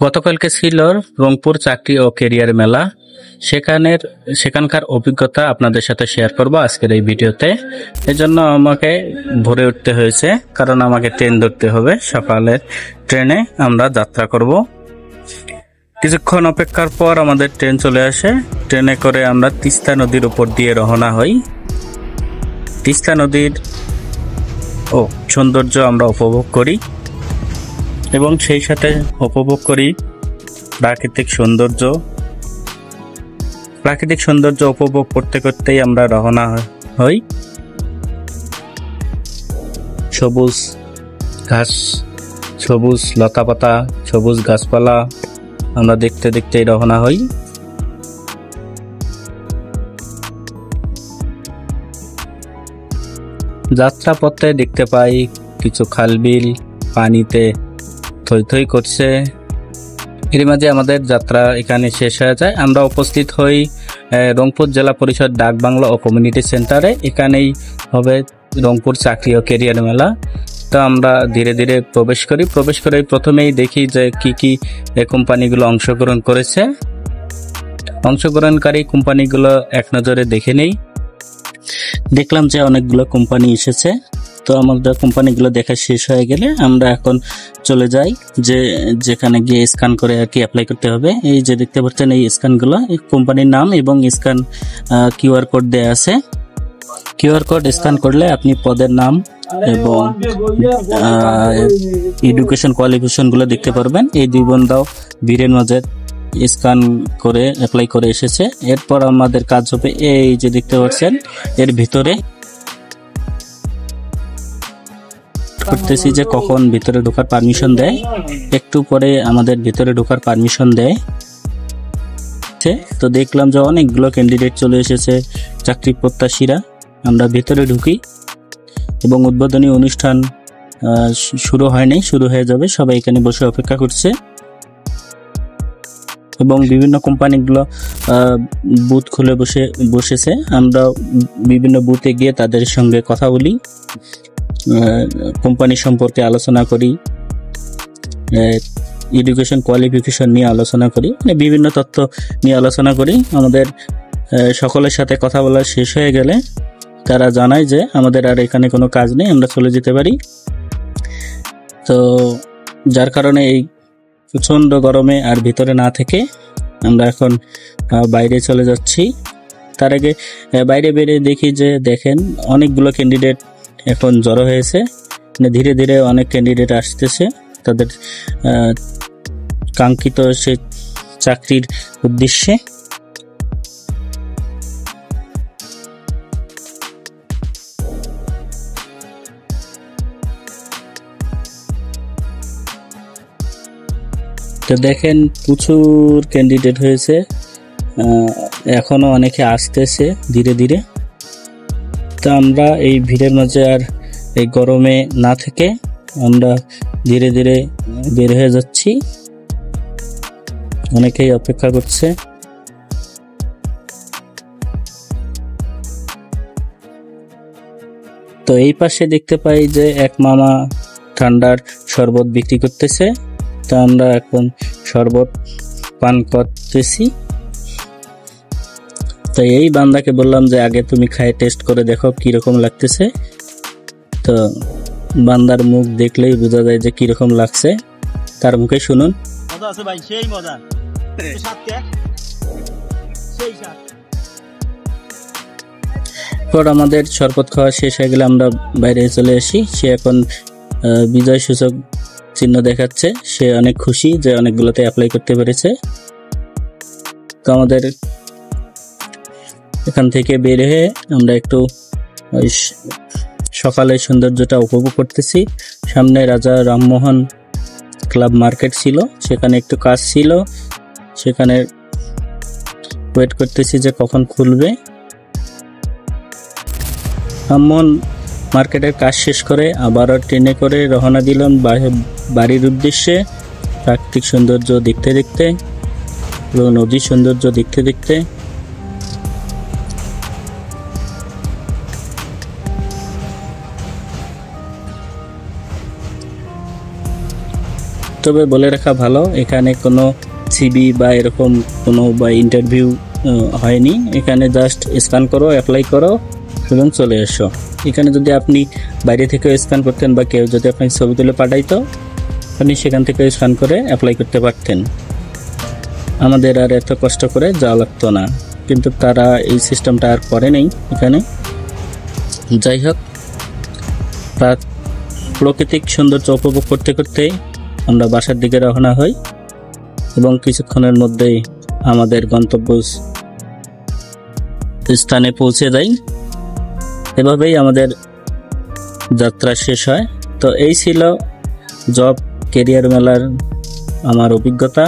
গতকালকে ছিল রংপুর চাকরি ও ক্যারিয়ার মেলা। সেখানকার অভিজ্ঞতা আপনাদের সাথে শেয়ার করব আজকের এই ভিডিওতে। এজন্য আমাকে ভোরে উঠতে হয়েছে, কারণ আমাকে ট্রেন ধরতে হবে। সকালের ট্রেনে আমরা যাত্রা করব। কিছুক্ষণ অপেক্ষার পর আমাদের ট্রেন চলে আসে। ট্রেনে করে আমরা তিস্তা নদীর উপর দিয়ে রওনা হই। তিস্তা নদীর সৌন্দর্য আমরা উপভোগ করি এবং সেই সাথে উপভোগ করি প্রাকৃতিক সৌন্দর্য উপভোগ করতে করতেই আমরা রওনা হই। সবুজ ঘাস, সবুজ লতাপাতা, সবুজ গাছপালা আমরা দেখতে দেখতেই রওনা হই। যাত্রা পথে দেখতে পাই কিছু খালবিল পানিতে থই থই করছে। এর মাঝে আমাদের যাত্রা এখানে শেষ হয়ে যায়। আমরা উপস্থিত হই রংপুর জেলা পরিষদ ডাক বাংলা ও কমিউনিটি সেন্টারে। এখানেই হবে রংপুর চাকরি ও ক্যারিয়ার মেলা। তো আমরা ধীরে ধীরে প্রবেশ করে প্রথমেই দেখি যে কি কোম্পানিগুলো অংশগ্রহণ করেছে। অংশগ্রহণকারী কোম্পানিগুলো এক নজরে দেখে নেই। দেখলাম যে অনেকগুলো কোম্পানি এসেছে। তো আমাদের কোম্পানিগুলো দেখা শেষ হয়ে গেলে আমরা এখন চলে যাই যেখানে গিয়ে স্ক্যান করে আর কি অ্যাপ্লাই করতে হবে। এই যে দেখতে পাচ্ছেন এই স্ক্যানগুলো, এই কোম্পানির নাম এবং স্ক্যান কিউআর কোড দেয়া আছে। কিউআর কোড স্ক্যান করলে আপনি পদের নাম এবং এডুকেশন কোয়ালিফিকেশন গুলো দেখতে পারবেন। এই দুই বন্ধাও ভিড়ের মাঝে স্ক্যান করে অ্যাপ্লাই করে এসেছে। এরপর আমাদের কাজ হবে এই যে দেখতে পাচ্ছেন এর ভিতরে করতেছি যে কখন ভিতরে ঢোকার পারমিশন দেয়। একটু পরে আমাদের ভিতরে ঢোকার পারমিশন দেয়। তো দেখলাম যে অনেকগুলো ক্যান্ডিডেট চলে এসেছে, চাকরি প্রত্যাশীরা। আমরা ভিতরে ঢুকি এবং উদ্বোধনী অনুষ্ঠান শুরু হয়নি, শুরু হয়ে যাবে। সবাই এখানে বসে অপেক্ষা করছে এবং বিভিন্ন কোম্পানিগুলো বুথ খুলে বসেছে। আমরা বিভিন্ন বুথে গিয়ে তাদের সঙ্গে কথা বলি, কোম্পানি সম্পর্কে আলোচনা করি, এডুকেশন কোয়ালিফিকেশন নিয়ে আলোচনা করি, মানে বিভিন্ন তথ্য নিয়ে আলোচনা করি। আমাদের সকলের সাথে কথা বলা শেষ হয়ে গেলে তারা জানায় যে আমাদের আর এখানে কোনো কাজ নেই, আমরা চলে যেতে পারি। তো যার কারণে এই প্রচণ্ড গরমে আর ভিতরে না থেকে আমরা এখন বাইরে চলে যাচ্ছি। তার আগে বাইরে বেরিয়ে দেখি যে দেখেন অনেকগুলো ক্যান্ডিডেট এখন জড়ো হয়েছে। মানে ধীরে ধীরে অনেক ক্যান্ডিডেট আসতেছে তাদের কাঙ্ক্ষিত সে চাকরির উদ্দেশ্যে। তো দেখেন প্রচুর ক্যান্ডিডেট হয়েছে, এখনো অনেকে আসতেছে ধীরে ধীরে। তো আমরা এই ভিড়ের মাঝে আর এই গরমে না থেকে আমরা ধীরে ধীরে বের হয়ে যাচ্ছি। অনেকেই অপেক্ষা করছে। তো এই পাশে দেখতে পাই যে এক মামা ঠান্ডার শরবত বিক্রি করতেছে। তো আমরা এখন শরবত পান করতেছি। তো এই বান্দাকে বললাম যে আগে তুমি খায় টেস্ট করে দেখো কিরকম লাগতেছে। তো বান্দার মুখ দেখলেই বোঝা যায় যে কিরকম লাগছে, তার মুখে শুনুন। মজা আছে ভাই, সেই মজা, পর আমাদের শরবত খাওয়া শেষ হয়ে গেলে আমরা বাইরে চলে আসি। সে এখন বিজয় সূচক চিহ্ন দেখাচ্ছে, সে অনেক খুশি যে অনেকগুলোতে অ্যাপ্লাই করতে পেরেছে। তো আমাদের এখান থেকে বের হয়ে আমরা একটু সকালের সৌন্দর্যটা উপভোগ করতেছি। সামনে রাজা রামমোহন ক্লাব মার্কেট ছিল, সেখানে একটু কাজ ছিল, সেখানে ওয়েট করতেছি যে কখন খুলবে। রামমোহন মার্কেটের কাজ শেষ করে আবারও ট্রেনে করে রওনা দিলাম বাড়ির উদ্দেশ্যে। প্রাকৃতিক সৌন্দর্য দেখতে দেখতে এবং নদীর সৌন্দর্য দেখতে দেখতে। তো তবে বলে রাখা ভালো, এখানে কোনো সিবি বা এরকম কোনো বা ইন্টারভিউ হয়নি। এখানে জাস্ট স্ক্যান করো, অ্যাপ্লাই করো এবং চলে এসো। এখানে যদি আপনি বাইরে থেকে স্ক্যান করতেন বা কেউ যদি আপনাকে ছবি তুলে পাঠাইতো, আপনি সেখান থেকে স্ক্যান করে অ্যাপ্লাই করতে পারতেন, আমাদের আর এত কষ্ট করে যাওয়া লাগতো না। কিন্তু তারা এই সিস্টেমটা আর করে নেই এখানে। যাই হোক, প্রাকৃতিক সৌন্দর্য উপভোগ করতে করতেই আমরা বাসার দিকে রওনা হই এবং কিছুক্ষণের মধ্যেই আমাদের গন্তব্য স্থানে পৌঁছে যাই। এভাবেই আমাদের যাত্রা শেষ হয়। তো এই ছিল জব ক্যারিয়ার মেলার আমার অভিজ্ঞতা।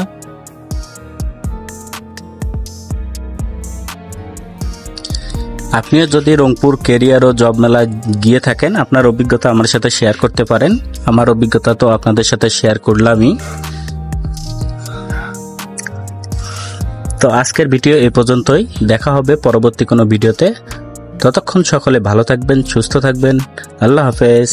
আপনিও যদি রংপুর ক্যারিয়ার ও জব মেলায় গিয়ে থাকেন, আপনার অভিজ্ঞতা আমার সাথে শেয়ার করতে পারেন। আমার অভিজ্ঞতা তো আপনাদের সাথে শেয়ার করলামই। তো আজকের ভিডিও এই পর্যন্তই, দেখা হবে পরবর্তী কোনো ভিডিওতে। ততক্ষণ সকলে ভালো থাকবেন, সুস্থ থাকবেন। আল্লাহ হাফেজ।